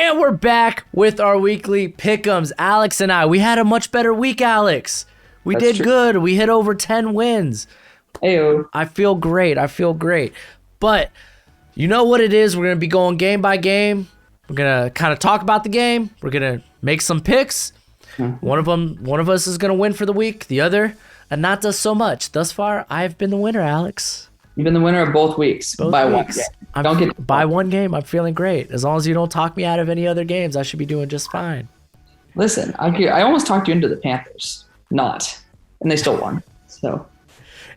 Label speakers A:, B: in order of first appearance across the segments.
A: And we're back with our weekly pick'ems. Alex and I, we had a much better week, Alex. That's did true. Good. We hit over 10 wins.
B: Ayo.
A: I feel great. But you know what it is? We're going to be going game by game. We're going to kind of talk about the game. We're going to make some picks. One of us is going to win for the week. The other, and not does so much. Thus far, I've been the winner, Alex.
B: You've been the winner of both weeks. By 1 game.
A: By 1 game, I'm feeling great. As long as you don't talk me out of any other games, I should be doing just fine.
B: Listen, I almost talked you into the Panthers. And they still won. So.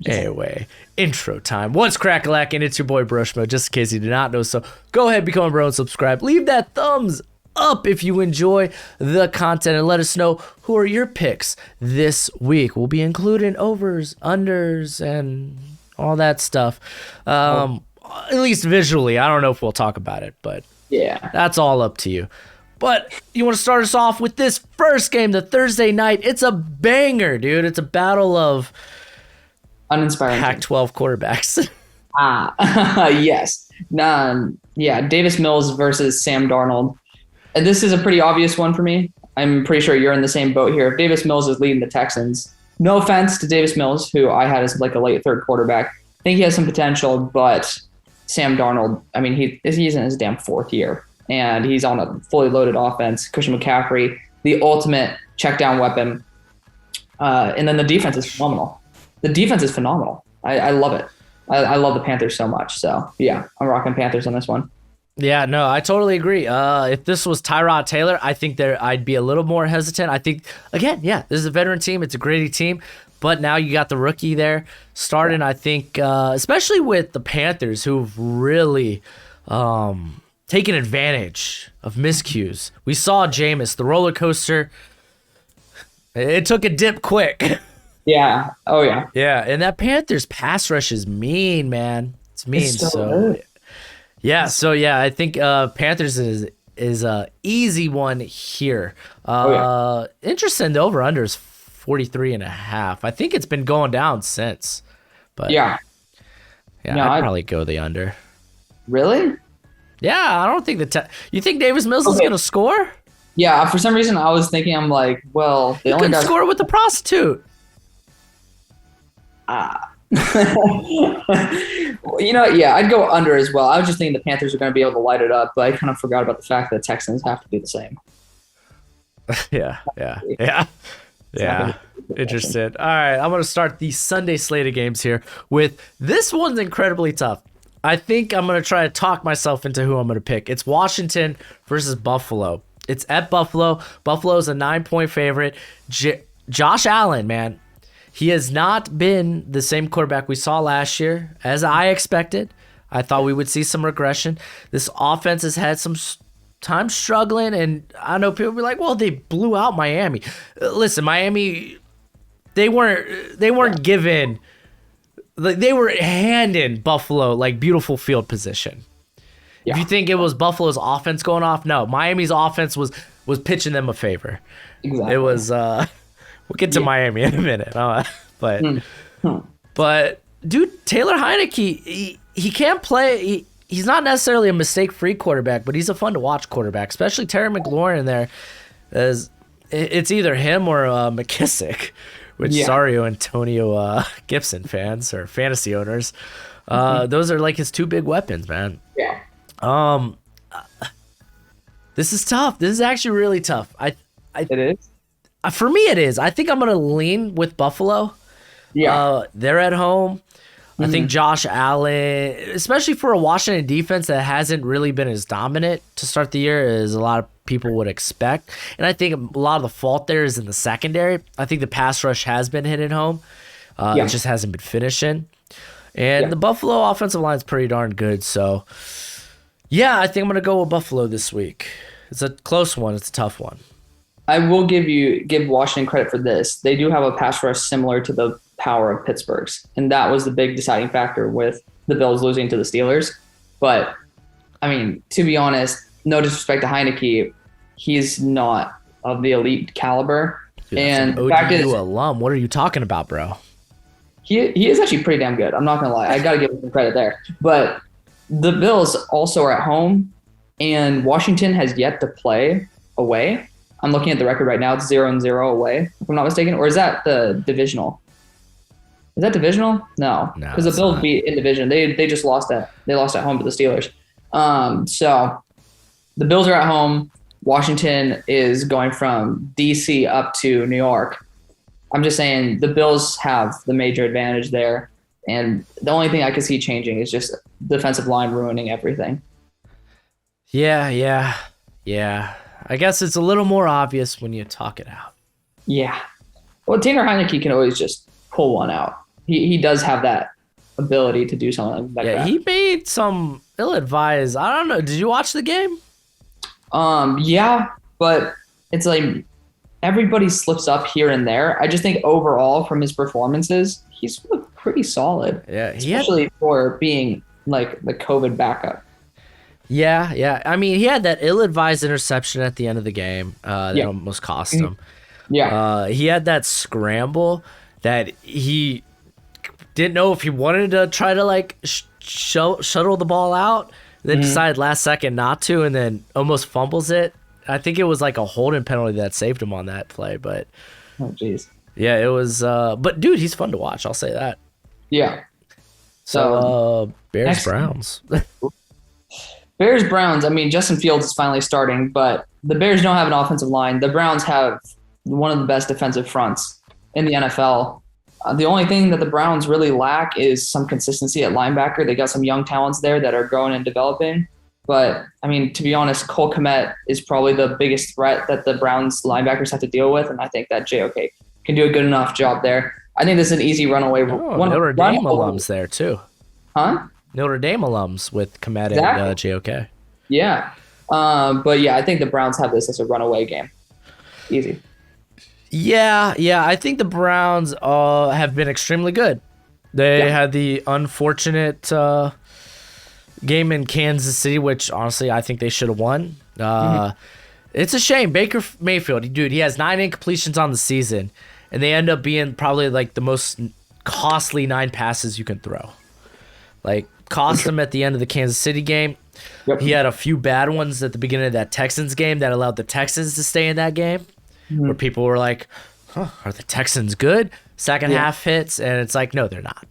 A: Anyway, intro time. What's crack-a-lackin'? It's your boy Broshmo. Just in case you did not know so, go ahead, become a bro, and subscribe. Leave that thumbs up if you enjoy the content, and let us know who are your picks this week. We'll be including overs, unders, and all that stuff. At least visually. I don't know if we'll talk about it, but
B: yeah,
A: that's all up to you. But you want to start us off with this first game, the Thursday night. It's a banger, dude. It's a battle of
B: uninspiring
A: Pac-12 quarterbacks.
B: Yes. Davis Mills versus Sam Darnold. And this is a pretty obvious one for me. I'm pretty sure you're in the same boat here. If Davis Mills is leading the Texans, no offense to Davis Mills, who I had as like a late third quarterback. I think he has some potential, but Sam Darnold, I mean, he's in his damn 4th year, and he's on a fully loaded offense. Christian McCaffrey, the ultimate check down weapon. And then the defense is phenomenal. I love it. I love the Panthers so much. So, yeah, I'm rocking Panthers on this one.
A: Yeah, no, I totally agree. If this was Tyrod Taylor, I think I'd be a little more hesitant. I think, again, yeah, this is a veteran team. It's a gritty team. But now you got the rookie there starting, I think, especially with the Panthers, who've really taken advantage of miscues. We saw Jameis, the roller coaster. It took a dip quick.
B: Yeah. Oh, yeah.
A: Yeah, and that Panthers pass rush is mean, man. It's mean. So I think Panthers is a easy one here. Interesting. The over/under is 43.5. I think it's been going down since. But
B: yeah,
A: I'd probably go the under.
B: Really?
A: Yeah, I don't think you think Davis Mills is going to score?
B: Yeah, for some reason I was thinking, I'm like, well, they only got
A: score with the prostitute.
B: I'd go under as well. I was just thinking the Panthers are going to be able to light it up, but I kind of forgot about the fact that Texans have to do the same.
A: Yeah. Interesting. All right, I'm going to start the Sunday slate of games here with this one's incredibly tough. I think I'm going to try to talk myself into who I'm going to pick. It's Washington versus Buffalo. It's at Buffalo. Buffalo's a 9-point favorite. Josh Allen, man. He has not been the same quarterback we saw last year, as I expected. I thought we would see some regression. This offense has had some time struggling, and I know people be like, well, they blew out Miami. Listen, Miami, they weren't given, like, they were handing Buffalo like beautiful field position. Yeah. If you think it was Buffalo's offense going off, no, Miami's offense was pitching them a favor.
B: Exactly.
A: It was we'll get to Miami in a minute. But dude, Taylor Heineke, he can't play. He's not necessarily a mistake-free quarterback, but he's a fun-to-watch quarterback, especially Terry McLaurin there. It's either him or McKissick, which, sorry, Antonio Gibson fans or fantasy owners. Those are like his 2 big weapons, man.
B: Yeah.
A: This is tough. This is actually really tough.
B: It is?
A: For me, it is. I think I'm going to lean with Buffalo.
B: Yeah.
A: They're at home. I think Josh Allen, especially for a Washington defense that hasn't really been as dominant to start the year as a lot of people would expect. And I think a lot of the fault there is in the secondary. I think the pass rush has been hitting home. It just hasn't been finishing. And the Buffalo offensive line is pretty darn good. So, yeah, I think I'm going to go with Buffalo this week. It's a close one. It's a tough one.
B: I will give Washington credit for this. They do have a pass rush similar to the power of Pittsburgh's, and that was the big deciding factor with the Bills losing to the Steelers. But, I mean, to be honest, no disrespect to Heineke, he's not of the elite caliber.
A: Dude,
B: and
A: the fact is, alum. What are you talking about, bro?
B: He is actually pretty damn good. I'm not going to lie. I got to give him some credit there. But the Bills also are at home, and Washington has yet to play away. I'm looking at the record right now. It's 0-0 away, if I'm not mistaken. Or is that the divisional? Is that divisional? No, because the Bills beat in division. They just lost at home to the Steelers. So the Bills are at home. Washington is going from DC up to New York. I'm just saying the Bills have the major advantage there, and the only thing I could see changing is just defensive line ruining everything.
A: Yeah. I guess it's a little more obvious when you talk it out.
B: Yeah. Well, Taylor Heineke can always just pull one out. He does have that ability to do something like that.
A: Yeah, he made some ill-advised. I don't know. Did you watch the game?
B: Yeah, but it's like everybody slips up here and there. I just think overall from his performances, he's looked pretty solid.
A: Yeah,
B: especially for being like the COVID backup.
A: Yeah. I mean, he had that ill-advised interception at the end of the game that almost cost him.
B: Yeah.
A: He had that scramble that he didn't know if he wanted to try to like shuttle the ball out, then decided last second not to, and then almost fumbles it. I think it was like a holding penalty that saved him on that play, but
B: oh jeez.
A: Yeah, it was. But dude, he's fun to watch. I'll say that.
B: Yeah.
A: So Bears Browns.
B: Bears Browns. I mean, Justin Fields is finally starting, but the Bears don't have an offensive line. The Browns have one of the best defensive fronts in the NFL. The only thing that the Browns really lack is some consistency at linebacker. They got some young talents there that are growing and developing. But, I mean, to be honest, Cole Kmet is probably the biggest threat that the Browns linebackers have to deal with, and I think that JOK can do a good enough job there. I think this is an easy runaway.
A: Notre Dame alums there, too.
B: Huh?
A: Notre Dame alums with Kmet and JOK.
B: Yeah. But, yeah, I think the Browns have this as a runaway game. Easy.
A: Yeah. I think the Browns have been extremely good. They had the unfortunate game in Kansas City, which honestly I think they should have won. It's a shame. Baker Mayfield, dude, he has 9 incompletions on the season, and they end up being probably like the most costly 9 passes you can throw. Like, cost him at the end of the Kansas City game. He had a few bad ones at the beginning of that Texans game that allowed the Texans to stay in that game, where people were like, are the Texans good? Second half hits, and it's like, no, they're not.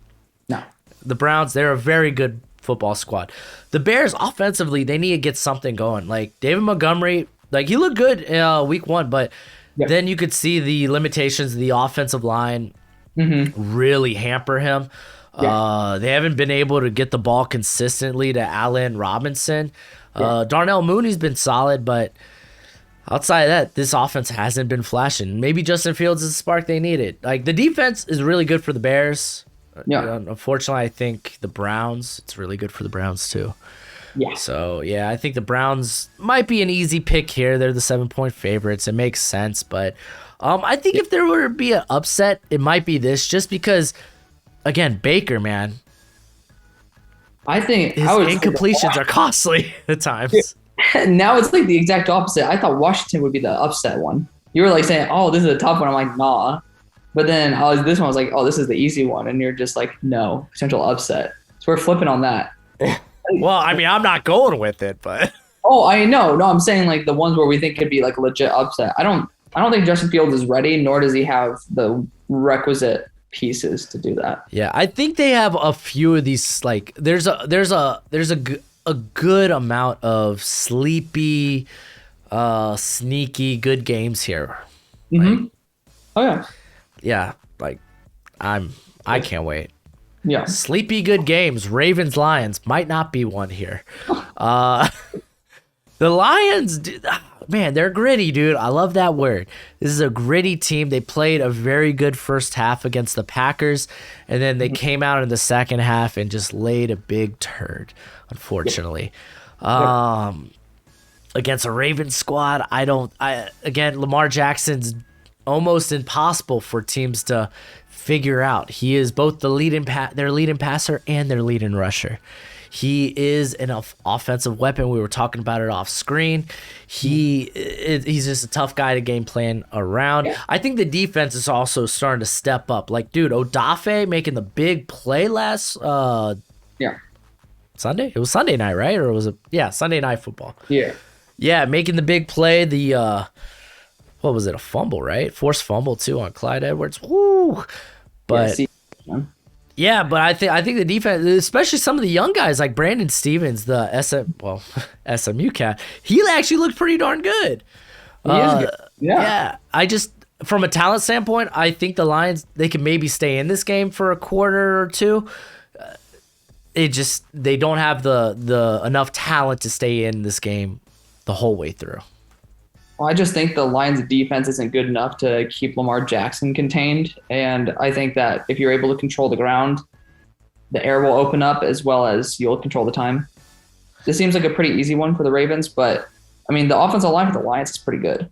B: No.
A: The Browns, they're a very good football squad. The Bears, offensively, they need to get something going. Like, David Montgomery, like, he looked good week 1, but then you could see the limitations of the offensive line really hamper him. They haven't been able to get the ball consistently to Allen Robinson. Darnell Mooney's been solid, but outside of that, this offense hasn't been flashing. Maybe Justin Fields is the spark they needed. Like, the defense is really good for the Bears. Unfortunately, I think the Browns, it's really good for the Browns too. Yeah. So, yeah, I think the Browns might be an easy pick here. They're the 7-point favorites. It makes sense, but I think if there were to be an upset, it might be this, just because, again, Baker, man,
B: I think
A: his incompletions are costly at times.
B: Now it's like the exact opposite. I thought Washington would be the upset one. You were like saying, oh, this is a tough one. I'm like, nah. But then this one was like, oh, this is the easy one. And you're just like, no, potential upset. So we're flipping on that.
A: Well, I mean, I'm not going with it, but.
B: Oh, I know. No, I'm saying like the ones where we think could be like legit upset. I don't think Justin Fields is ready, nor does he have the requisite pieces to do that.
A: Yeah, I think they have a few of these. Like, there's a good amount of sleepy, sneaky good games here. Like,
B: oh yeah.
A: Yeah, like I can't wait.
B: Yeah.
A: Sleepy good games. Ravens Lions might not be one here. The Lions, man, they're gritty, dude. I love that word. This is a gritty team. They played a very good first half against the Packers, and then they came out in the second half and just laid a big turd, unfortunately. Against a Ravens squad, again, Lamar Jackson's almost impossible for teams to figure out. He is both their leading passer and their leading rusher. He is an offensive weapon. We were talking about it off screen. He's just a tough guy to game plan around. Yeah. I think the defense is also starting to step up. Like, dude, Odafe making the big play last Sunday? It was Sunday night, right? Or was it? Yeah, Sunday night football.
B: Yeah.
A: Yeah, making the big play. The what was it? A fumble, right? Forced fumble too on Clyde Edwards. Woo! But yeah, but I think the defense, especially some of the young guys like Brandon Stevens, the SMU cat, he actually looked pretty darn good.
B: He is good.
A: Yeah. I just, from a talent standpoint, I think the Lions, they can maybe stay in this game for a quarter or two. They don't have the enough talent to stay in this game the whole way through.
B: Well, I just think the Lions' defense isn't good enough to keep Lamar Jackson contained. And I think that if you're able to control the ground, the air will open up as well as you'll control the time. This seems like a pretty easy one for the Ravens, but, I mean, the offensive line for the Lions is pretty good.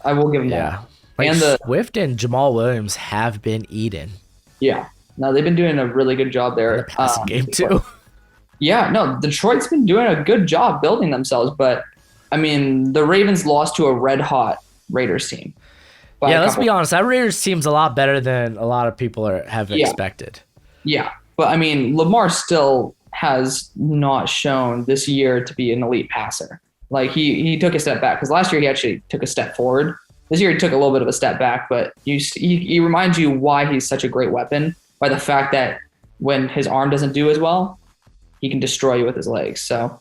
B: I will give them that.
A: Like
B: and
A: Swift and Jamal Williams have been eating.
B: Yeah. No, they've been doing a really good job there.
A: The passing game, too.
B: Yeah, no, Detroit's been doing a good job building themselves, but I mean, the Ravens lost to a red-hot Raiders team.
A: Yeah, let's be honest. That Raiders team's a lot better than a lot of people have expected.
B: Yeah, but I mean, Lamar still has not shown this year to be an elite passer. Like, he took a step back, because last year he actually took a step forward. This year he took a little bit of a step back, but he reminds you why he's such a great weapon by the fact that when his arm doesn't do as well, he can destroy you with his legs. So,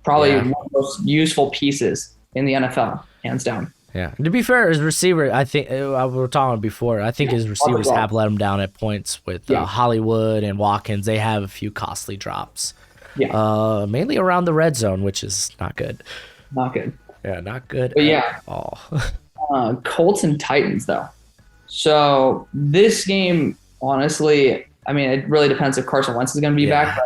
B: probably one of the most useful pieces in the NFL, hands down.
A: Yeah. And to be fair, his receiver, I think we were talking before. I think his receivers have let him down at points with Hollywood and Watkins. They have a few costly drops. Yeah. Mainly around the red zone, which is not good.
B: Not good.
A: Yeah, not good
B: at
A: all.
B: Colts and Titans, though. So this game, honestly, I mean, it really depends if Carson Wentz is going to be back.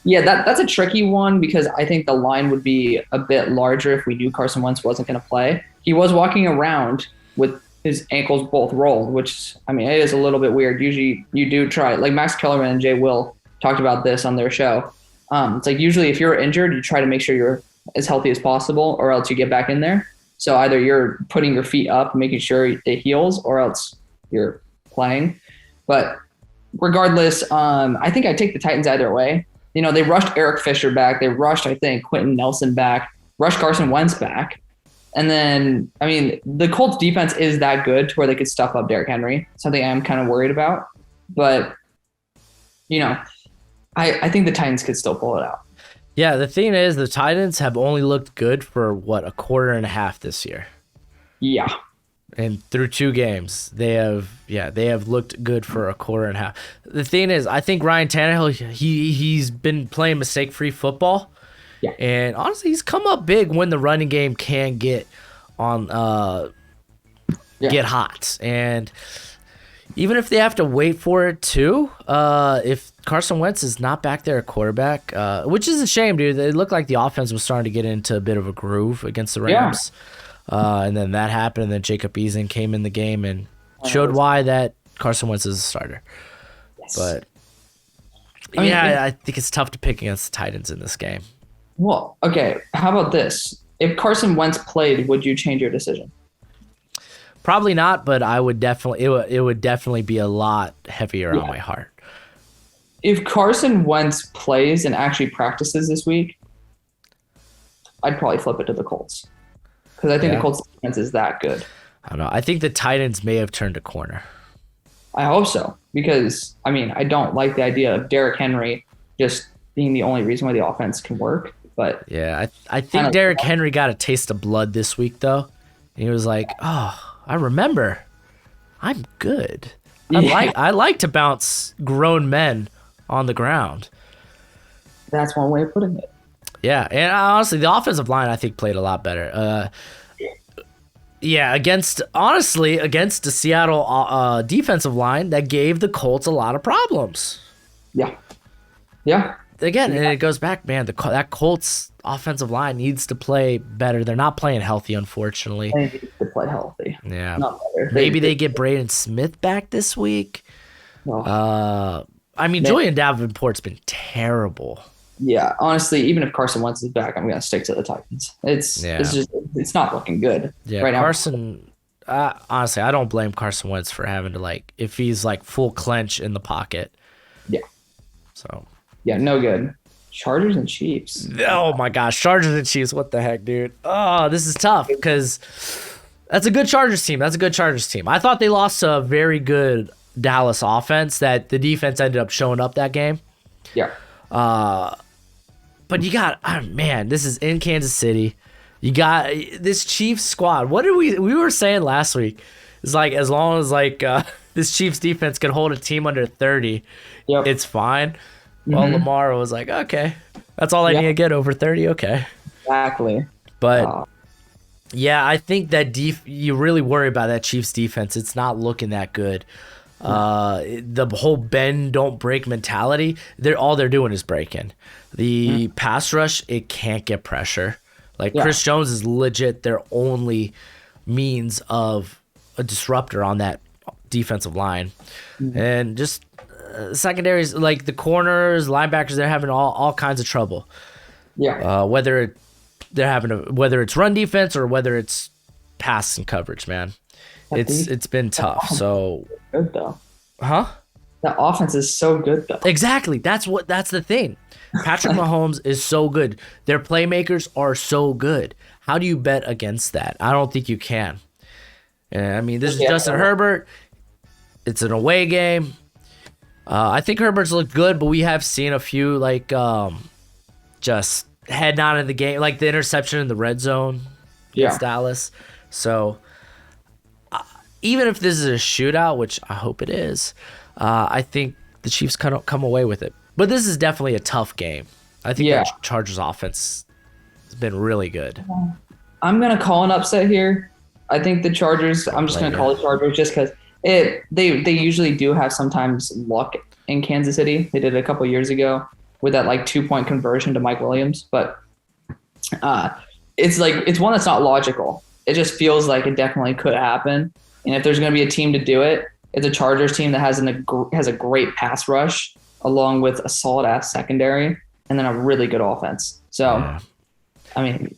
B: Yeah, that's a tricky one because I think the line would be a bit larger if we knew Carson Wentz wasn't going to play. He was walking around with his ankles both rolled, which, I mean, it is a little bit weird. Usually you do try, like Max Kellerman and Jay Will talked about this on their show. It's like usually if you're injured, you try to make sure you're as healthy as possible or else you get back in there. So either you're putting your feet up, making sure it heals, or else you're playing. But regardless, I think I'd take the Titans either way. They rushed Eric Fisher back. They rushed, I think, Quentin Nelson back, rushed Carson Wentz back. And then, I mean, the Colts defense is that good to where they could stuff up Derrick Henry, something I'm kind of worried about. But, I think the Titans could still pull it out.
A: Yeah, the thing is, the Titans have only looked good for, a quarter and a half this year.
B: Yeah.
A: And through 2 games, they have looked good for a quarter and a half. The thing is, I think Ryan Tannehill, he's been playing mistake-free football.
B: Yeah.
A: And honestly, he's come up big when the running game can get hot. And even if they have to wait for it too, if Carson Wentz is not back there at quarterback, which is a shame, dude. It looked like the offense was starting to get into a bit of a groove against the Rams. Yeah. And then that happened, and then Jacob Eason came in the game and showed why that Carson Wentz is a starter. Yes. But, I think it's tough to pick against the Titans in this game.
B: Well, okay, how about this? If Carson Wentz played, would you change your decision?
A: Probably not, but I would definitely. It would definitely be a lot heavier on my heart.
B: If Carson Wentz plays and actually practices this week, I'd probably flip it to the Colts. Because I think the Colts defense is that good.
A: I don't know. I think the Titans may have turned a corner.
B: I hope so. Because, I mean, I don't like the idea of Derrick Henry just being the only reason why the offense can work. But
A: yeah, I think Derrick Henry got a taste of blood this week, though. And he was like, oh, I remember. I'm good. I like to bounce grown men on the ground.
B: That's one way of putting it.
A: Yeah, and honestly, the offensive line, I think, played a lot better. Against the Seattle defensive line that gave the Colts a lot of problems. Yeah. Again, and it goes back, man, that Colts offensive line needs to play better. They're not playing healthy, unfortunately.
B: They need to play healthy.
A: Yeah. Maybe they get Braden Smith back this week. No. Julian Davenport's been terrible.
B: Yeah, honestly, even if Carson Wentz is back, I'm gonna stick to the Titans. It's not looking good right now.
A: Carson, honestly, I don't blame Carson Wentz for having to if he's full clench in the pocket.
B: Yeah.
A: So
B: Yeah, no good. Chargers and Chiefs.
A: Oh my gosh, Chargers and Chiefs. What the heck, dude? Oh, this is tough because that's a good Chargers team. That's a good Chargers team. I thought they lost to a very good Dallas offense that the defense ended up showing up that game.
B: Yeah.
A: But you got, oh man, this is in Kansas City. You got this Chiefs squad. What did we were saying last week? It's like as long as this Chiefs defense can hold a team under 30, it's fine. Well, Lamar was like, okay, that's all I need to get over 30. Okay.
B: Exactly.
A: But yeah, I think that you really worry about that Chiefs defense. It's not looking that good. The whole bend don't break mentality. All they're doing is breaking. The pass rush, it can't get pressure. Like Chris Jones is legit their only means of a disruptor on that defensive line, and just secondaries like the corners, linebackers, they're having all kinds of trouble.
B: Yeah.
A: Whether it's run defense or whether it's pass and coverage, man. It's been tough. So
B: good though.
A: Huh?
B: The offense is so good though.
A: Exactly. That's the thing. Patrick Mahomes is so good. Their playmakers are so good. How do you bet against that? I don't think you can. I mean, this is Justin Herbert. It's an away game. I think Herbert's looked good, but we have seen a few just heading out of the game, like the interception in the red zone against Dallas. So even if this is a shootout, which I hope it is, I think the Chiefs come away with it. But this is definitely a tough game. I think the Chargers offense has been really good.
B: I'm going to call an upset here. I think the Chargers, I'm just going to call the Chargers just because they usually do have sometimes luck in Kansas City. They did it a couple years ago with that 2-point conversion to Mike Williams. But it's one that's not logical. It just feels like it definitely could happen. And if there's going to be a team to do it, it's a Chargers team that has a great pass rush along with a solid ass secondary and then a really good offense. So, I mean,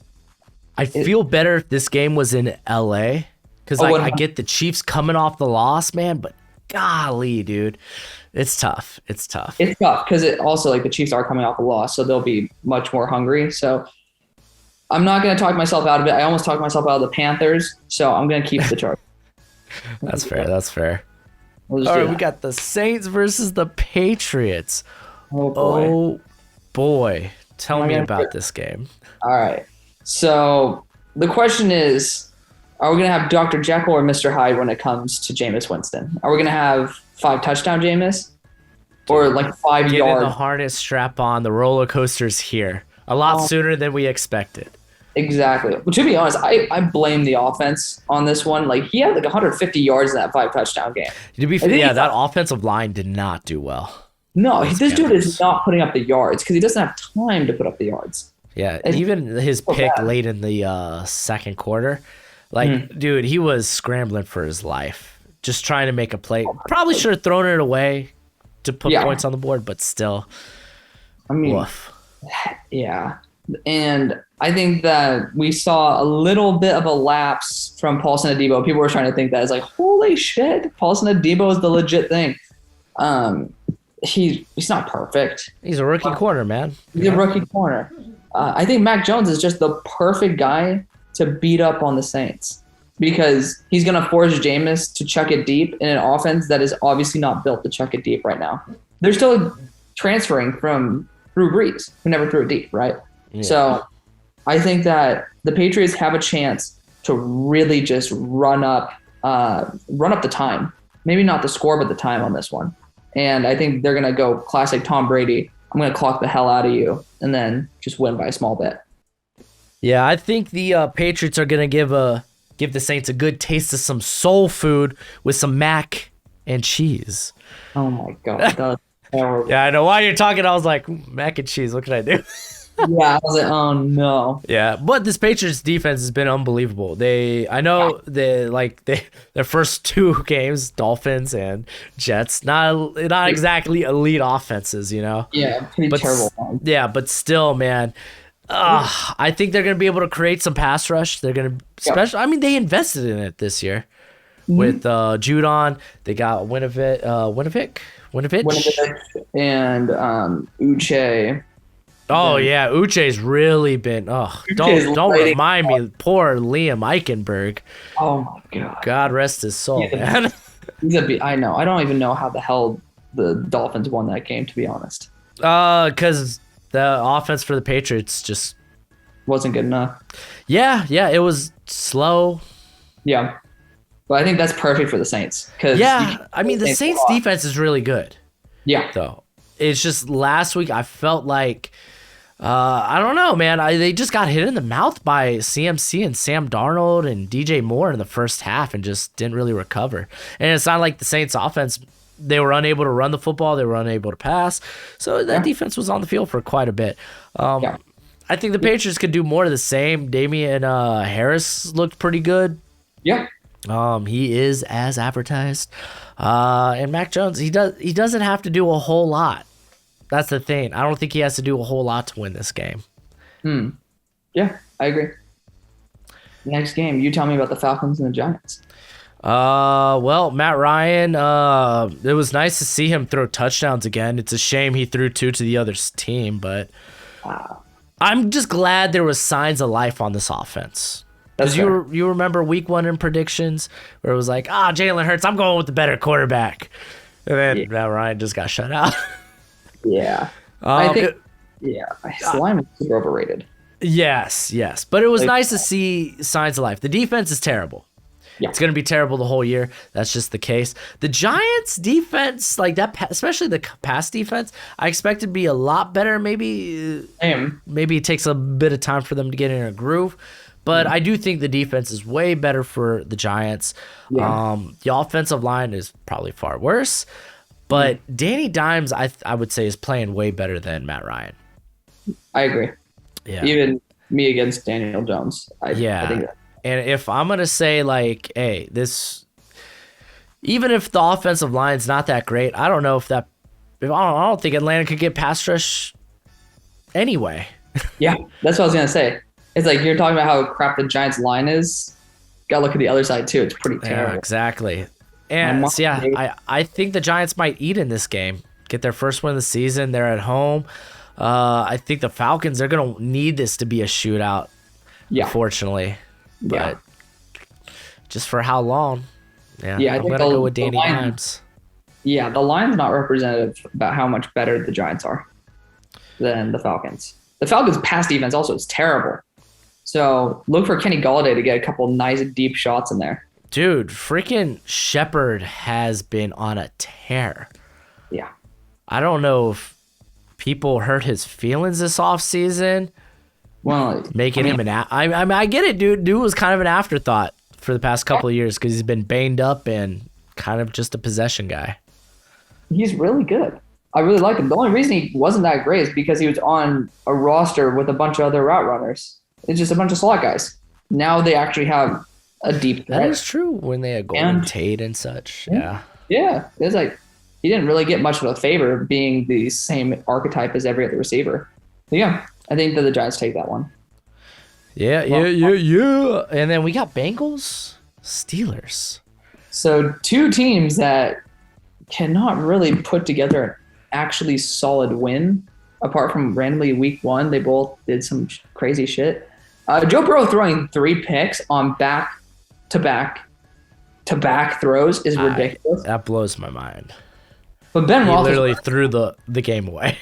A: I feel better if this game was in LA because I get the Chiefs coming off the loss, man, but golly, dude, it's tough. It's tough because it also the Chiefs are coming off a loss, so they'll be much more hungry. So I'm not going to talk myself out of it. I almost talked myself out of the Panthers, so I'm going to keep the Chargers. That's fair. All right, we got the Saints versus the Patriots. Oh boy. Tell me about this game. All right. So the question is, are we going to have Dr. Jekyll or Mr. Hyde when it comes to Jameis Winston? Are we going to have 5 touchdown Jameis or 5 yards? The harness strap on. The roller coaster's here a lot sooner than we expected. Exactly. Well, to be honest, I blame the offense on this one. He had 150 yards in that 5 touchdown game. To be fair, that offensive line did not do well. No, this dude is not putting up the yards because he doesn't have time to put up the yards. Yeah, even his pick late in the second quarter, dude, he was scrambling for his life, just trying to make a play. Probably should have thrown it away to put points on the board, but still. I mean, woof. Yeah. And I think that we saw a little bit of a lapse from Paulson Adebo. People were trying to think that it's holy shit, Paulson Adebo is the legit thing. He's not perfect. He's a rookie corner, man. He's a rookie corner. I think Mac Jones is just the perfect guy to beat up on the Saints because he's going to force Jameis to chuck it deep in an offense that is obviously not built to chuck it deep right now. They're still transferring from Drew Brees, who never threw it deep, right? Yeah. So I think that the Patriots have a chance to really just run up the time. Maybe not the score, but the time on this one. And I think they're going to go classic Tom Brady. I'm going to clock the hell out of you and then just win by a small bit. Yeah, I think the Patriots are going to give the Saints a good taste of some soul food with some mac and cheese. Oh, my God. That's horrible. Yeah, I know. While you're talking, I was like, mac and cheese, what can I do? Yeah, I was like, oh no. Yeah, but this Patriots defense has been unbelievable. Their first 2 games, Dolphins and Jets, not exactly elite offenses, you know. Yeah, pretty terrible. Yeah, but still, man, I think they're gonna be able to create some pass rush. They're gonna I mean, they invested in it this year. with Judon. They got Winovich
B: and Uche.
A: Oh yeah, Uche's really been. Oh, don't remind me. Poor Liam Eichenberg.
B: Oh my god.
A: God rest his soul, man.
B: I know. I don't even know how the hell the Dolphins won that game, to be honest.
A: Because the offense for the Patriots just
B: wasn't good enough.
A: Yeah, it was slow.
B: Yeah, but I think that's perfect for the Saints.
A: I mean, the Saints defense is really good.
B: Yeah,
A: though it's just last week I felt like. I don't know, man. They just got hit in the mouth by CMC and Sam Darnold and DJ Moore in the first half and just didn't really recover. And it's not like the Saints offense, they were unable to run the football. They were unable to pass. So that defense was on the field for quite a bit. I think the Patriots could do more of the same. Damian Harris looked pretty good.
B: Yeah.
A: He is as advertised. And Mac Jones, he doesn't have to do a whole lot. That's the thing. I don't think he has to do a whole lot to win this game.
B: Yeah, I agree. Next game, you tell me about the Falcons and the Giants.
A: Well, Matt Ryan, it was nice to see him throw touchdowns again. It's a shame he threw 2 to the other team, but I'm just glad there was signs of life on this offense. Because you remember week 1 in predictions where it was like, Jalen Hurts, I'm going with the better quarterback. And then Matt Ryan just got shut out.
B: Yeah. I think Slime is super overrated.
A: Yes. But it was nice to see signs of life. The defense is terrible. Yeah. It's going to be terrible the whole year. That's just the case. The Giants defense, like that, especially the pass defense, I expect it to be a lot better. Maybe it takes a bit of time for them to get in a groove. But I do think the defense is way better for the Giants. Yeah. The offensive line is probably far worse. But Danny Dimes, I would say, is playing way better than Matt Ryan.
B: I agree.
A: Yeah.
B: Even me against Daniel Jones. I think that.
A: And if I'm going to say, like, hey, even if the offensive line's not that great, I don't know I don't think Atlanta could get pass rush anyway.
B: Yeah, that's what I was going to say. It's like you're talking about how crap the Giants line is. Got to look at the other side, too. It's pretty terrible.
A: Yeah, exactly. And I think the Giants might eat in this game. Get their first win of the season. They're at home. I think the Falcons, they're going to need this to be a shootout, unfortunately. But just for how long? Yeah, I'm going to go with Danny Dimes.
B: Yeah, the line's not representative about how much better the Giants are than the Falcons. The Falcons' pass defense also is terrible. So look for Kenny Golladay to get a couple nice deep shots in there.
A: Dude, freaking Shepard has been on a tear.
B: Yeah.
A: I don't know if people hurt his feelings this offseason.
B: Well,
A: making him I get it, dude. Dude was kind of an afterthought for the past couple of years because he's been banged up and kind of just a possession guy.
B: He's really good. I really like him. The only reason he wasn't that great is because he was on a roster with a bunch of other route runners. It's just a bunch of slot guys. Now they actually have a deep threat.
A: That is true when they had Golden Tate and such. Yeah.
B: Yeah. It's like he didn't really get much of a favor being the same archetype as every other receiver. But yeah, I think that the Giants take that one.
A: Yeah. And then we got Bengals, Steelers.
B: So 2 teams that cannot really put together an actually solid win. Apart from randomly week 1, they both did some crazy shit. Joe Burrow throwing 3 picks on back-to-back throws is ridiculous.
A: That blows my mind.
B: But Ben Roethlisberger
A: literally threw the game away.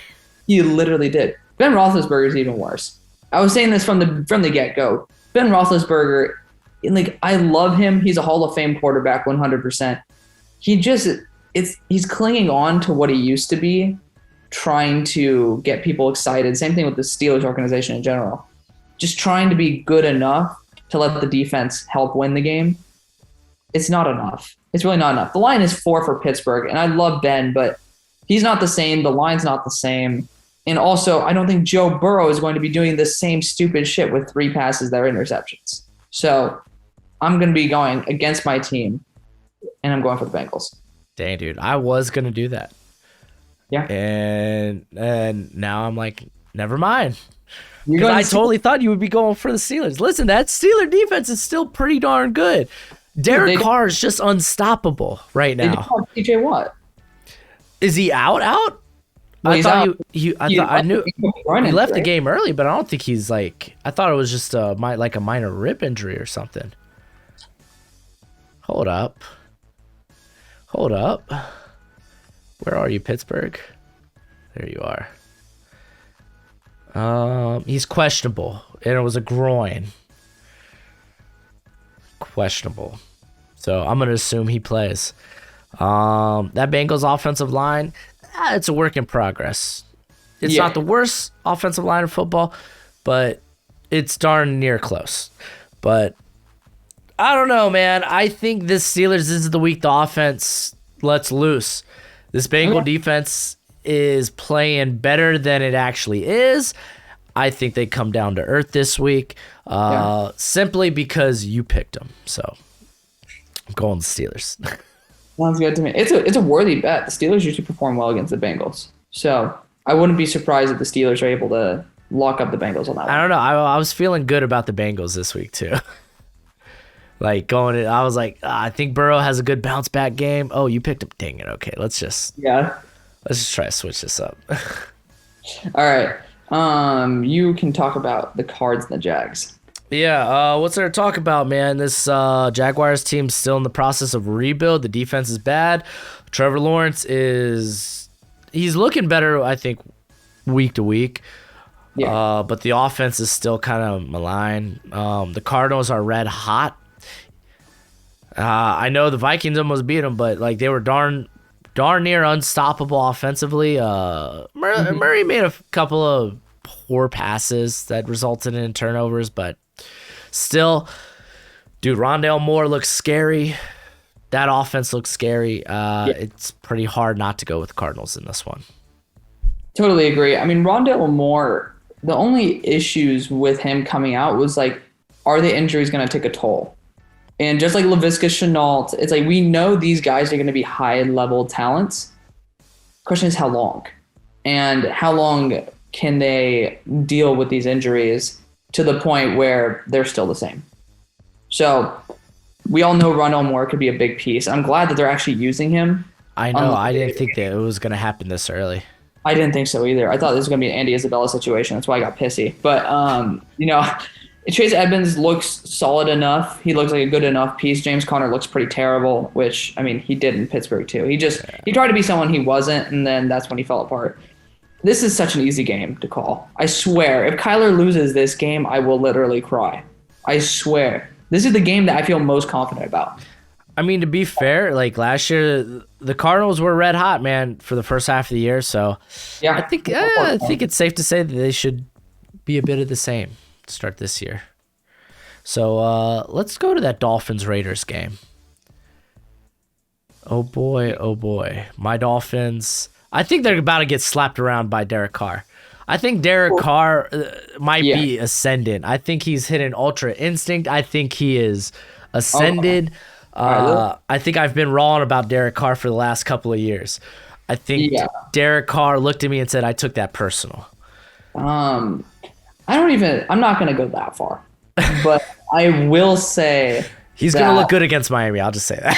B: He literally did. Ben Roethlisberger is even worse. I was saying this from the get-go. Ben Roethlisberger, I love him. He's a Hall of Fame quarterback, 100%. He's clinging on to what he used to be, trying to get people excited. Same thing with the Steelers organization in general. Just trying to be good enough to let the defense help win the game. It's not enough. It's really not enough. The line is 4 for Pittsburgh, and I love Ben, but he's not the same. The line's not the same. And also, I don't think Joe Burrow is going to be doing the same stupid shit with 3 passes that are interceptions. So I'm going to be going against my team, and I'm going for the Bengals.
A: Dang, dude. I was going to do that.
B: Yeah.
A: And now I'm like, never mind. Because I totally thought you would be going for the Steelers. Listen, that Steeler defense is still pretty darn good. Derek Carr is just unstoppable right
B: They
A: now.
B: don't have TJ Watt.
A: Is he out?
B: Well,
A: I thought I knew he left the
B: right?
A: game early, but I don't think he's like. I thought it was just like a minor rib injury or something. Hold up. Where are you, Pittsburgh? There you are. He's questionable, and it was a groin. Questionable. So I'm gonna assume he plays. That Bengals offensive line, it's a work in progress. It's not the worst offensive line in football, but it's darn near close. But I don't know, man. I think this Steelers, this is the week the offense lets loose. This Bengal defense is playing better than it actually is. I think they come down to earth this week, simply because you picked them. So I'm going the Steelers.
B: Sounds good to me. It's a worthy bet. The Steelers usually perform well against the Bengals, so I wouldn't be surprised if the Steelers are able to lock up the Bengals on that one.
A: I don't know. I was feeling good about the Bengals this week too. Like I was like, I think Burrow has a good bounce back game. Oh, you picked him. Dang it. Okay, let's just try to switch this up.
B: All right. You can talk about the Cards and the Jags.
A: Yeah, what's there to talk about, man? This Jaguars team's still in the process of rebuild. The defense is bad. Trevor Lawrence he's looking better, I think, week to week. Yeah. But the offense is still kind of malign. The Cardinals are red hot. I know the Vikings almost beat them, but like they were darn near unstoppable offensively. Murray made a couple of poor passes that resulted in turnovers, but still, dude, Rondale Moore looks scary. That offense looks scary. It's pretty hard not to go with the Cardinals in this one.
B: Totally agree. I mean, Rondale Moore, the only issues with him coming out was like, are the injuries going to take a toll? And just like Laviska Shenault, it's like we know these guys are going to be high-level talents. Question is how long? And how long can they deal with these injuries to the point where they're still the same? So we all know Rondale Moore could be a big piece. I'm glad that they're actually using him. I know.
A: I didn't think that it was going to happen this early.
B: I didn't think so either. I thought this was going to be an Andy Isabella situation. That's why I got pissy. But, Chase Edmonds looks solid enough. He looks like a good enough piece. James Conner looks pretty terrible, which, I mean, he did in Pittsburgh too. He tried to be someone he wasn't, and then that's when he fell apart. This is such an easy game to call. I swear, if Kyler loses this game, I will literally cry. I swear. This is the game that I feel most confident about.
A: I mean, to be fair, like last year, the Cardinals were red hot, man, for the first half of the year. So yeah, I think it's safe to say that they should be a bit of the same to start this year. So let's go to that Dolphins-Raiders game. Oh boy. My Dolphins, I think they're about to get slapped around by Derek Carr. I think Derek Carr might be ascendant. I think he's hit an ultra instinct. I think he is ascended. I think I've been wrong about Derek Carr for the last couple of years. I think Derek Carr looked at me and said, I took that personal.
B: I'm not going to go that far. But I will say
A: he's going to look good against Miami. I'll just say that.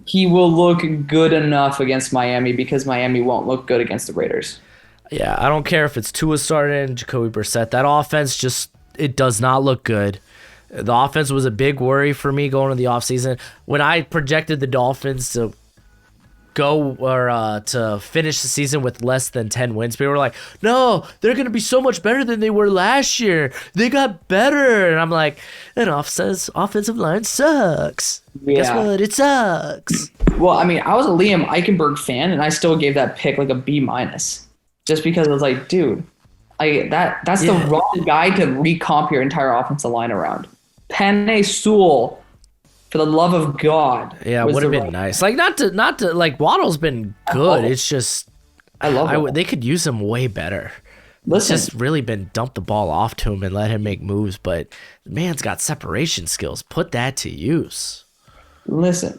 B: He will look good enough against Miami because Miami won't look good against the Raiders.
A: Yeah, I don't care if it's Tua starting, Jacoby Brissett. That offense it does not look good. The offense was a big worry for me going into the offseason. When I projected the Dolphins to to finish the season with less than 10 wins, people were like, no, they're going to be so much better than they were last year. They got better. And I'm like, that offensive line sucks. Yeah. Guess what? It sucks.
B: Well, I mean, I was a Liam Eichenberg fan, and I still gave that pick like a B-, just because I was like, dude, that's the wrong guy to recomp your entire offensive line around. Penei Sewell, for the love of God.
A: Yeah, would have been nice. Like not to like Waddle's been good. It's just they could use him way better. Listen, it's just really been dump the ball off to him and let him make moves, but the man's got separation skills. Put that to use.
B: Listen,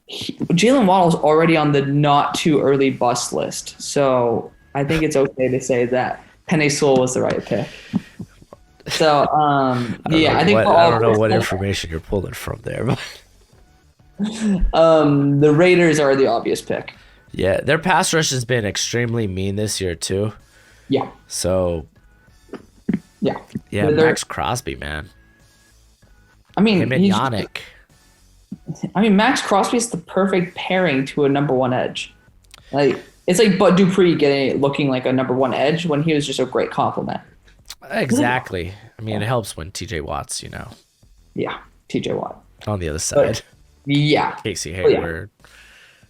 B: Jalen Waddle's already on the not too early bust list, so I think it's okay to say that Penei Sewell was the right pick. So, I think
A: I don't know what information you're pulling from there, but
B: The Raiders are the obvious pick.
A: Yeah, their pass rush has been extremely mean this year too.
B: Yeah.
A: So
B: Yeah.
A: yeah, Max Crosby, man.
B: I mean,
A: Him and Yannick.
B: Max Crosby is the perfect pairing to a number one edge. Like it's like Bud Dupree looking like a number one edge when he was just a great compliment.
A: Exactly. I mean, it helps when TJ Watt's,
B: Yeah, TJ Watt
A: on the other side.
B: Yeah.
A: Casey Hayward.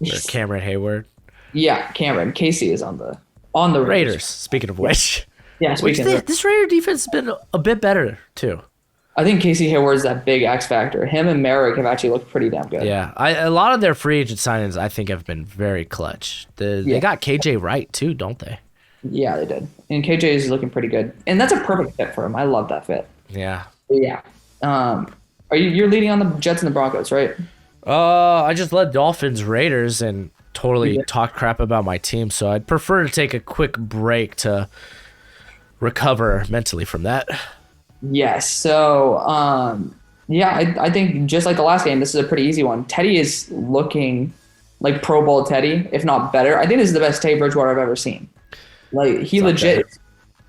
A: Or Cameron Hayward.
B: Yeah, Cameron. Casey is on the
A: Raiders. Speaking of which.
B: Yeah,
A: this Raider defense has been a bit better too.
B: I think Casey Hayward is that big X factor. Him and Merrick have actually looked pretty damn good.
A: Yeah, a lot of their free agent signings I think have been very clutch. They got KJ Wright too, don't they?
B: Yeah, they did. And KJ is looking pretty good, and that's a perfect fit for him. I love that fit.
A: Yeah.
B: Yeah. You're leading on the Jets and the Broncos, right?
A: I just led Dolphins Raiders and totally talked crap about my team, so I'd prefer to take a quick break to recover mentally from that.
B: Yes. So, I think just like the last game, this is a pretty easy one. Teddy is looking like Pro Bowl Teddy, if not better. I think this is the best Teddy Bridgewater I've ever seen. Like he legit. Better.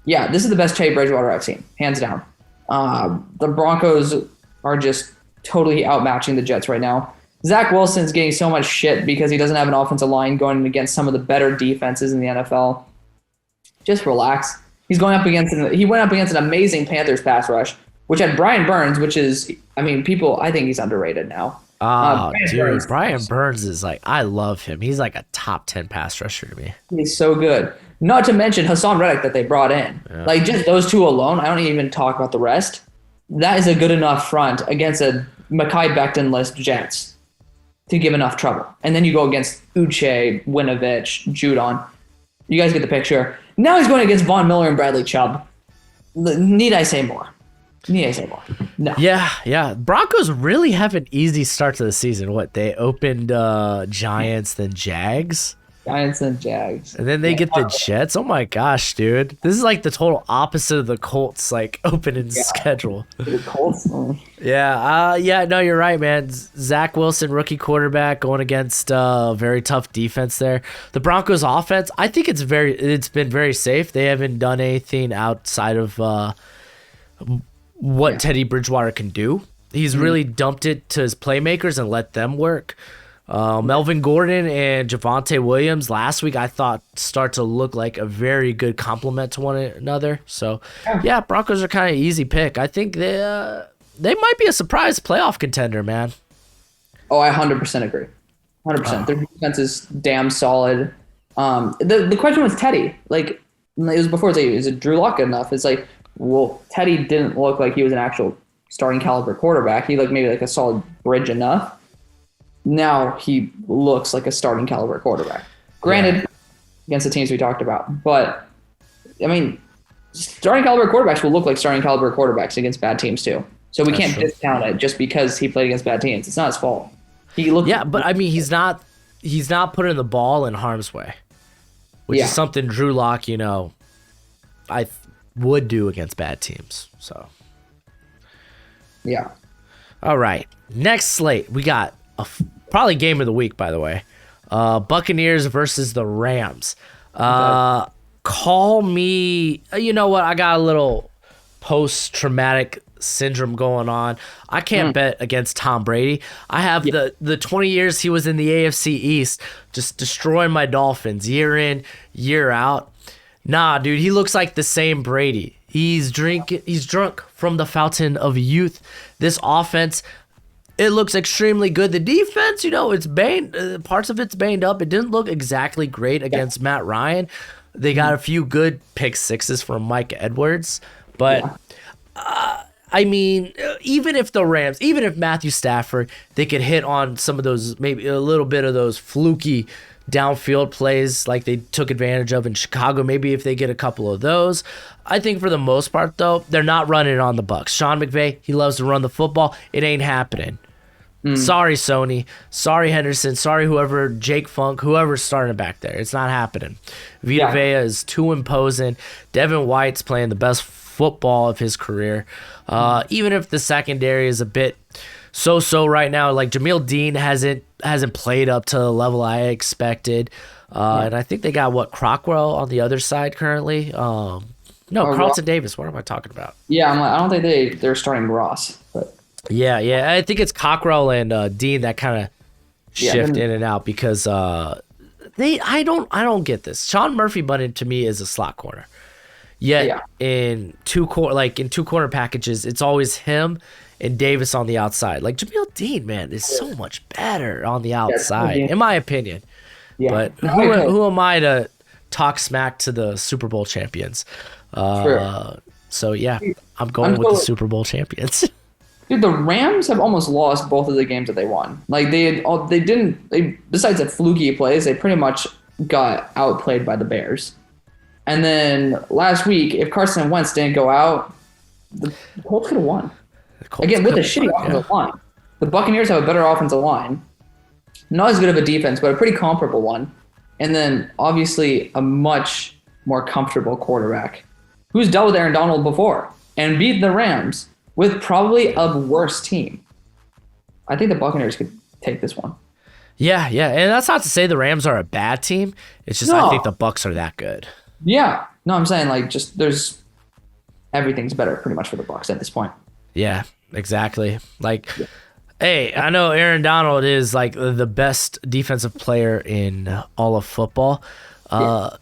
B: Yeah, this is the best Teddy Bridgewater I've seen, hands down. The Broncos are just totally outmatching the Jets right now. Zach Wilson's getting so much shit because he doesn't have an offensive line going against some of the better defenses in the NFL. Just relax. He went up against an amazing Panthers pass rush, which had Brian Burns, which is, I think he's underrated now.
A: Brian Burns is like, I love him. He's like a top 10 pass rusher to me.
B: He's so good. Not to mention Hassan Reddick that they brought in. Yeah. Like just those two alone, I don't even talk about the rest. That is a good enough front against a Mekhi Becton-less Jets to give enough trouble. And then you go against Uche, Winovich, Judon. You guys get the picture. Now he's going against Von Miller and Bradley Chubb. Need I say more? No.
A: Yeah. Broncos really have an easy start to the season. They opened Giants, then Jags.
B: Giants and Jags.
A: And then they get the Jets. Oh my gosh, dude. This is like the total opposite of the Colts opening schedule.
B: The Colts?
A: Yeah, no, you're right, man. Zach Wilson, rookie quarterback, going against a very tough defense there. The Broncos offense, I think it's been very safe. They haven't done anything outside of what Teddy Bridgewater can do. He's really dumped it to his playmakers and let them work. Melvin Gordon and Javonte Williams last week I thought start to look like a very good complement to one another. So yeah, Broncos are kind of easy pick. I think they might be a surprise playoff contender, man.
B: Oh, I 100% agree. 100%. Their defense is damn solid. The question was Teddy. Like it was before. Is it Drew Lock enough? It's like, well, Teddy didn't look like he was an actual starting caliber quarterback. He looked maybe like a solid bridge enough. Now he looks like a starting caliber quarterback. Granted, against the teams we talked about. But, starting caliber quarterbacks will look like starting caliber quarterbacks against bad teams too. So we can't discount it just because he played against bad teams. It's not his fault.
A: But he's not putting the ball in harm's way, which is something Drew Lock, I would do against bad teams. So,
B: yeah.
A: All right. Next slate, we got probably game of the week, by the way. Buccaneers versus the Rams. Call me, you know what? I got a little post-traumatic syndrome going on. I can't bet against Tom Brady. I have the 20 years he was in the AFC East just destroying my Dolphins year in, year out. Nah, dude, he looks like the same Brady. He's drunk from the fountain of youth. This offense, it looks extremely good. The defense, it's banged. Parts of it's banged up. It didn't look exactly great against Matt Ryan. They got a few good pick sixes from Mike Edwards. But, even if Matthew Stafford, they could hit on some of those, maybe a little bit of those fluky downfield plays like they took advantage of in Chicago. Maybe if they get a couple of those. I think for the most part, though, they're not running it on the Bucs. Sean McVay, he loves to run the football. It ain't happening. Sorry, Sony. Sorry, Henderson. Sorry, whoever, Jake Funk, whoever's starting back there. It's not happening. Vita Vea is too imposing. Devin White's playing the best football of his career. Even if the secondary is a bit so right now. Like Jameel Dean hasn't played up to the level I expected, and I think they got Crockwell on the other side currently. No, Carlton Davis. What am I talking about?
B: Yeah, I don't think they're starting Ross, but
A: yeah. I think it's Cockrell and Dean that kind of shift in and out because I don't get this. Sean Murphy Bunting to me is a slot corner. Yet in two corner packages, it's always him and Davis on the outside. Like Jameel Dean, man, is so much better on the outside, in my opinion. Yeah. But who am I to talk smack to the Super Bowl champions? So yeah, I'm going with the Super Bowl champions.
B: Dude, the Rams have almost lost both of the games that they won. Like besides the fluky plays, they pretty much got outplayed by the Bears. And then last week, if Carson Wentz didn't go out, the Colts could have won. Again, with a shitty offensive line. The Buccaneers have a better offensive line. Not as good of a defense, but a pretty comparable one. And then, obviously, a much more comfortable quarterback who's dealt with Aaron Donald before and beat the Rams with probably a worse team. I think the Buccaneers could take this one.
A: Yeah. And that's not to say the Rams are a bad team. It's just I think the Bucs are that good.
B: Yeah. No, I'm saying everything's better pretty much for the Bucs at this point.
A: Yeah, exactly. Hey, I know Aaron Donald is like the best defensive player in all of football. Vita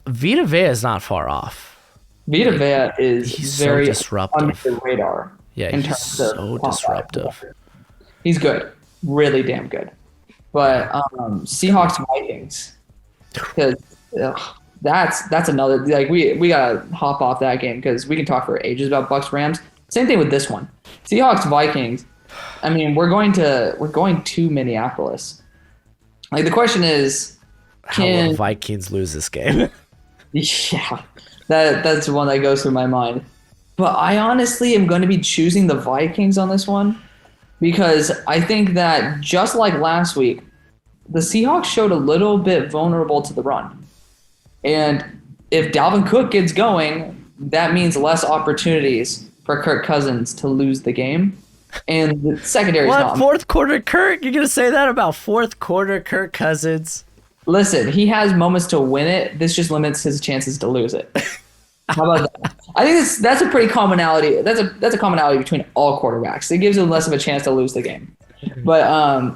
A: Vea is not far off.
B: Vita Vea is very
A: disruptive
B: under the radar.
A: Yeah, he's so disruptive.
B: He's good, really damn good. But Seahawks Vikings, because that's another we gotta hop off that game because we can talk for ages about Bucs Rams. Same thing with this one, Seahawks Vikings. I mean, we're going to Minneapolis. Like the question is,
A: how will the Vikings lose this game?
B: Yeah, that's the one that goes through my mind. But I honestly am going to be choosing the Vikings on this one because I think that just like last week, the Seahawks showed a little bit vulnerable to the run. And if Dalvin Cook gets going, that means less opportunities for Kirk Cousins to lose the game. And the secondary is not.
A: Fourth quarter Kirk? You're going to say that about fourth quarter Kirk Cousins?
B: Listen, he has moments to win it. This just limits his chances to lose it. How about that? I think that's a pretty commonality. That's a commonality between all quarterbacks. It gives them less of a chance to lose the game. But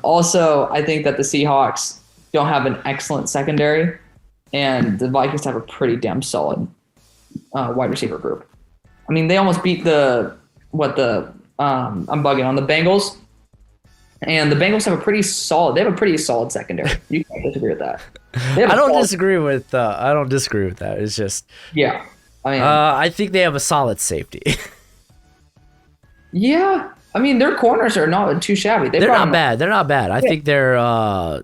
B: also, I think that the Seahawks don't have an excellent secondary, and the Vikings have a pretty damn solid wide receiver group. I mean, they almost beat I'm bugging on the Bengals, and the Bengals have a pretty solid secondary. You can't disagree with that. I
A: don't disagree with that. It's just I think they have a solid safety.
B: Yeah, I mean their corners are not too shabby.
A: They're not bad. They're not bad. I think they're
B: overall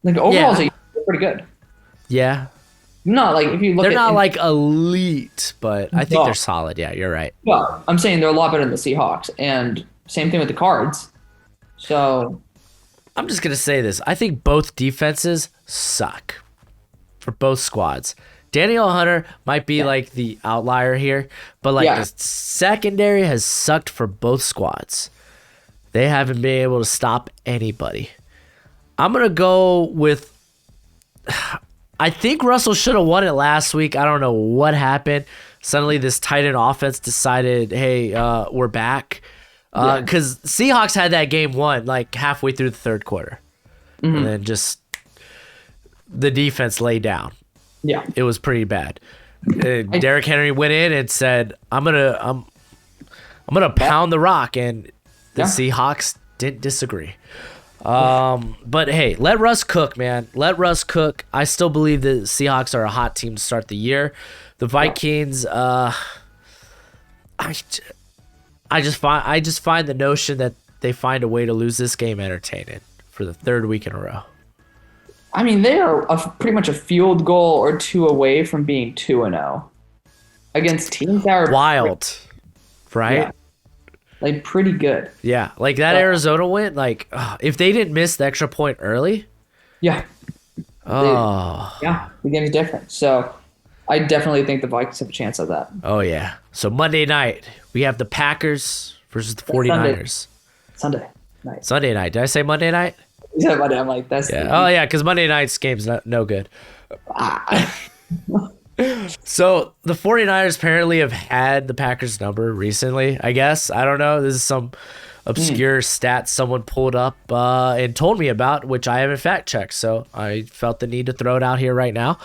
B: they're pretty good.
A: Yeah.
B: No, like if you look,
A: they're not like elite, but I think they're solid. Yeah, you're right.
B: Well, I'm saying they're a lot better than the Seahawks, and same thing with the Cards. So,
A: I'm just gonna say this: I think both defenses suck for both squads. Daniel Hunter might be like the outlier here, but the secondary has sucked for both squads. They haven't been able to stop anybody. I'm gonna go with. I think Russell should have won it last week. I don't know what happened. Suddenly this tight end offense decided, hey, we're back. Because Seahawks had that game won like halfway through the third quarter. Mm-hmm. And then just the defense laid down.
B: Yeah.
A: It was pretty bad. Derrick Henry went in and said, I'm gonna pound the rock, and the Seahawks didn't disagree. But hey, let Russ cook, man. Let Russ cook. I still believe the Seahawks are a hot team to start the year. The Vikings, I just find the notion that they find a way to lose this game entertaining for the third week in a row.
B: I mean, they are pretty much a field goal or two away from being 2-0 against teams that are
A: wild, right?
B: Yeah. Like pretty good.
A: Yeah, like that Arizona win. Like if they didn't miss the extra point early.
B: Yeah.
A: The
B: game's different. So I definitely think the Vikings have a chance of that.
A: Oh yeah. So Monday night we have the Packers versus the 49ers.
B: Sunday. Nice.
A: Sunday night. Did I say Monday night?
B: You said Monday. I'm like, that's
A: Yeah. Oh yeah, because Monday night's game's no good. So the 49ers apparently have had the Packers number recently, I guess. I don't know. This is some obscure stat someone pulled up and told me about, which I haven't fact checked. So I felt the need to throw it out here right now.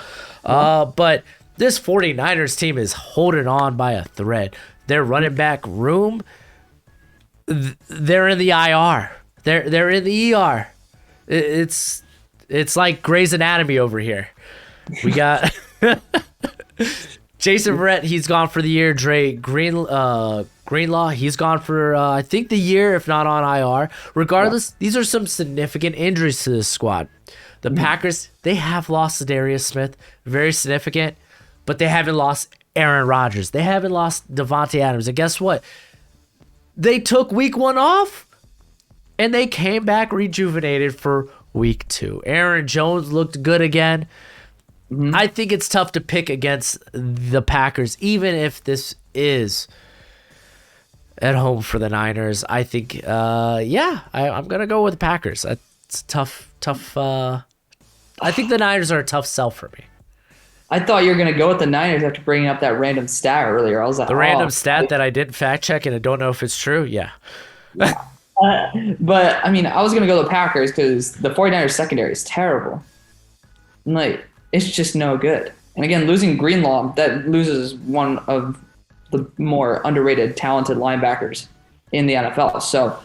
A: But this 49ers team is holding on by a thread. Their running back room, they're in the IR. They're in the ER. It's like Grey's Anatomy over here. We got Jason Verrett, he's gone for the year. Dre Greenlaw, he's gone for I think the year, if not on IR. Regardless, these are some significant injuries to this squad. The Packers, they have lost Darius Smith, very significant, but they haven't lost Aaron Rodgers. They haven't lost Devontae Adams. And guess what? They took week 1 off, and they came back rejuvenated for week 2. Aaron Jones looked good again. I think it's tough to pick against the Packers, even if this is at home for the Niners. I think, I'm going to go with the Packers. It's tough. I think the Niners are a tough sell for me.
B: I thought you were going to go with the Niners after bringing up that random stat earlier. I was like,
A: random stat that I didn't fact check and I don't know if it's true. Yeah.
B: But, I mean, I was going to go with the Packers because the 49ers secondary is terrible. Like, it's just no good. And again, losing Greenlaw, that loses one of the more underrated, talented linebackers in the NFL. So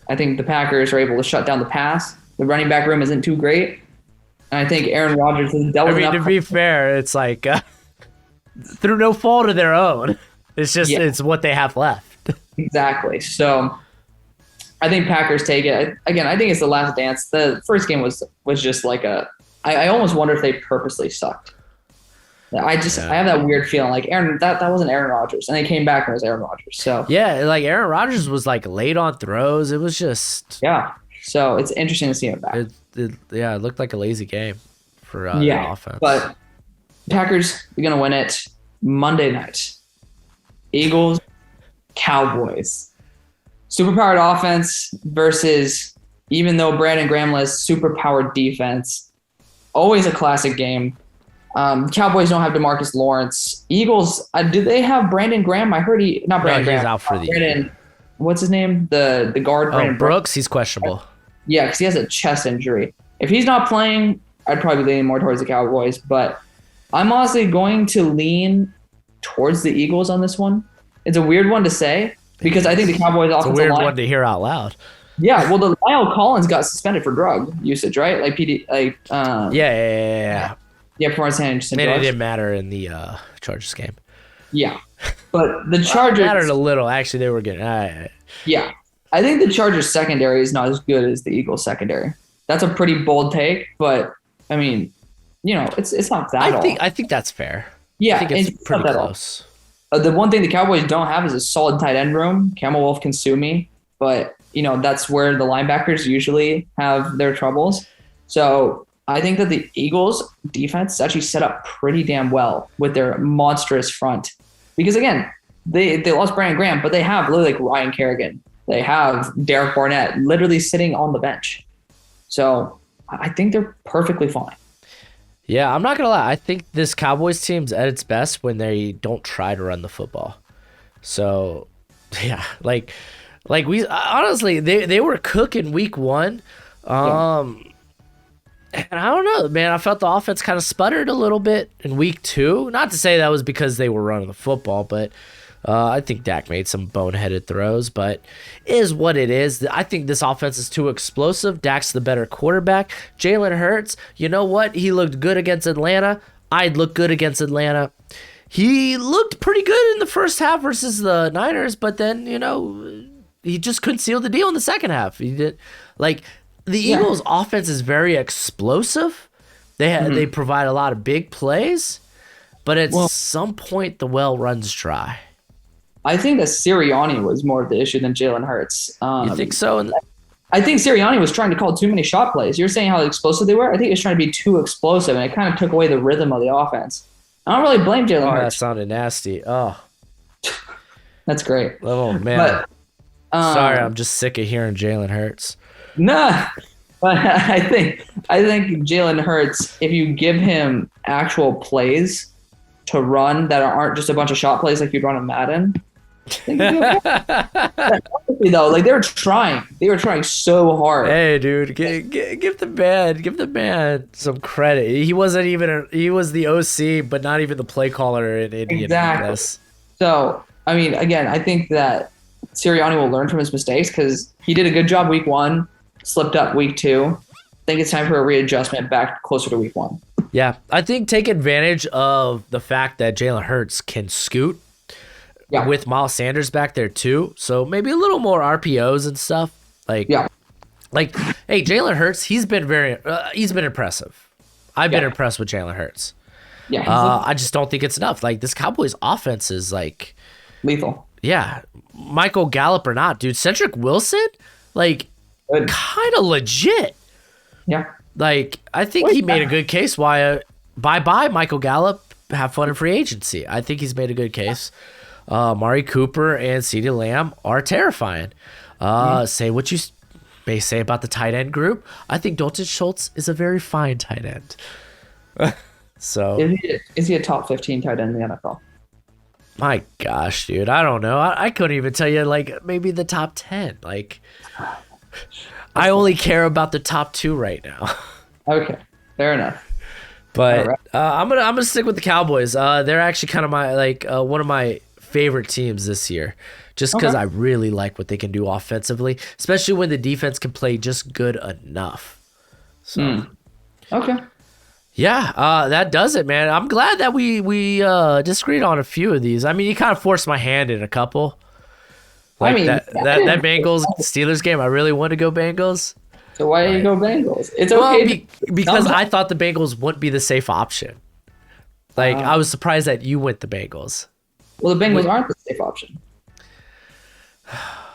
B: I think the Packers are able to shut down the pass. The running back room isn't too great. And I think Aaron Rodgers has dealt with enough.
A: To be fair, it's like through no fault of their own. It's just it's what they have left.
B: Exactly. So I think Packers take it. Again, I think it's the last dance. The first game was just like I almost wonder if they purposely sucked. I have that weird feeling like that wasn't Aaron Rodgers, and they came back and it was Aaron Rodgers. So
A: yeah, like Aaron Rodgers was like late on throws. It was just
B: So it's interesting to see him back.
A: It looked like a lazy game for the offense.
B: But Packers are gonna win it Monday night. Eagles, Cowboys, superpowered offense versus, even though Brandon Graham has superpowered defense. Always a classic game. Cowboys don't have DeMarcus Lawrence. Eagles, do they have Brandon Graham? I heard he's
A: out for the
B: year. What's his name? The guard. Brandon
A: Brooks. He's questionable.
B: Yeah, because he has a chest injury. If he's not playing, I'd probably lean more towards the Cowboys. But I'm honestly going to lean towards the Eagles on this one. It's a weird one to say because I think the Cowboys offensive line.
A: It's a weird one to hear out loud.
B: Yeah, well, the Lyle Collins got suspended for drug usage, right? Like
A: Yeah.
B: Performance enhancing drugs.
A: It didn't matter in the Chargers game.
B: Yeah, but the Chargers
A: mattered a little. Actually, they were getting.
B: Yeah, I think the Chargers secondary is not as good as the Eagles secondary. That's a pretty bold take, but I mean, it's not that.
A: I think that's fair.
B: Yeah,
A: I think it's pretty close.
B: The one thing the Cowboys don't have is a solid tight end room. Campbell Wolf can sue me, but that's where the linebackers usually have their troubles. So I think that the Eagles defense is actually set up pretty damn well with their monstrous front. Because again, they lost Brandon Graham, but they have literally like Ryan Kerrigan. They have Derek Barnett literally sitting on the bench. So I think they're perfectly fine.
A: Yeah, I'm not going to lie. I think this Cowboys team's at its best when they don't try to run the football. So, yeah, like we honestly, they were cooking week 1. And I don't know, man. I felt the offense kind of sputtered a little bit in week 2. Not to say that was because they were running the football, but I think Dak made some boneheaded throws, but it is what it is. I think this offense is too explosive. Dak's the better quarterback. Jalen Hurts, you know what? He looked good against Atlanta. I'd look good against Atlanta. He looked pretty good in the first half versus the Niners, but then, he just couldn't seal the deal in the second half. He did the Eagles' offense is very explosive. They provide a lot of big plays, but at some point the well runs dry.
B: I think that Sirianni was more of the issue than Jalen Hurts.
A: You think so?
B: I think Sirianni was trying to call too many shot plays. You're saying how explosive they were? I think he was trying to be too explosive, and it kind of took away the rhythm of the offense. I don't really blame Jalen Hurts.
A: That sounded nasty. Oh.
B: That's great.
A: Oh, man.
B: But
A: Sorry, I'm just sick of hearing Jalen Hurts.
B: Nah, but I think Jalen Hurts, if you give him actual plays to run that aren't just a bunch of shot plays like you'd run in Madden. Honestly, though, like they were trying so hard.
A: Hey, dude, give the man some credit. He wasn't even he was the OC, but not even the play caller in Indianapolis.
B: Exactly. So, I mean, again, I think that Sirianni will learn from his mistakes because he did a good job week 1, slipped up week 2. I think it's time for a readjustment back closer to week 1.
A: Yeah, I think take advantage of the fact that Jalen Hurts can scoot. Yeah. With Miles Sanders back there too, so maybe a little more RPOs and stuff. Hey, Jalen Hurts, he's been impressive. I've been impressed with Jalen Hurts. Yeah, I just don't think it's enough. Like this Cowboys offense is like
B: lethal.
A: Yeah, Michael Gallup or not, dude. Cedric Wilson, like kind of legit.
B: Yeah,
A: like I think he made a good case. Why? Bye, Michael Gallup. Have fun in free agency. I think he's made a good case. Mari Cooper and CeeDee Lamb are terrifying. Say what you may say about the tight end group. I think Dalton Schultz is a very fine tight end. So
B: is he a top 15 tight end in the NFL?
A: My gosh, dude, I don't know. I couldn't even tell you. Like maybe the top 10. Like I only care about the top 2 right now.
B: Okay, fair enough.
A: But right. I'm gonna stick with the Cowboys. They're actually kind of my one of my favorite teams this year, just because I really like what they can do offensively, especially when the defense can play just good enough. So, yeah, that does it, man. I'm glad that we disagreed on a few of these. I mean, you kind of forced my hand in a couple. Like that Bengals Steelers game, I really want to go Bengals.
B: So why do you go Bengals? It's okay
A: because I thought the Bengals wouldn't be the safe option. Like I was surprised that you went the Bengals.
B: Well, the Bengals aren't the safe option.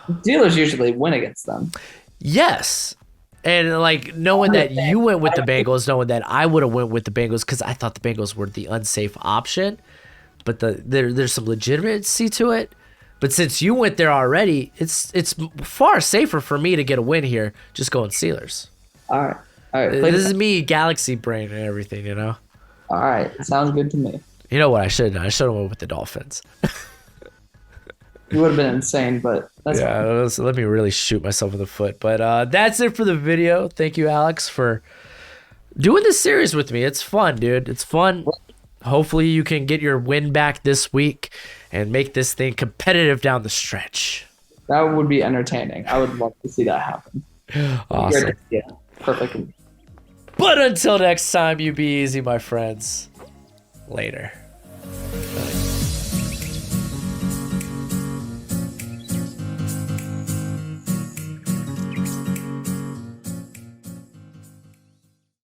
B: The Steelers usually win against them.
A: Yes. And like knowing that you went with the Bengals, knowing that I would have went with the Bengals because I thought the Bengals were the unsafe option. But there's some legitimacy to it. But since you went there already, it's far safer for me to get a win here just going Steelers.
B: All right.
A: This is me, Galaxy brain and everything, you know?
B: All right. Sounds good to me.
A: You know what I should have done? I should have went with the Dolphins.
B: You would have been insane, but that's fine.
A: So let me really shoot myself in the foot. But that's it for the video. Thank you, Alex, for doing this series with me. It's fun, dude. It's fun. Hopefully you can get your win back this week and make this thing competitive down the stretch.
B: That would be entertaining. I would love to see that happen.
A: Awesome.
B: Yeah, perfect.
A: But until next time, you be easy, my friends. Later.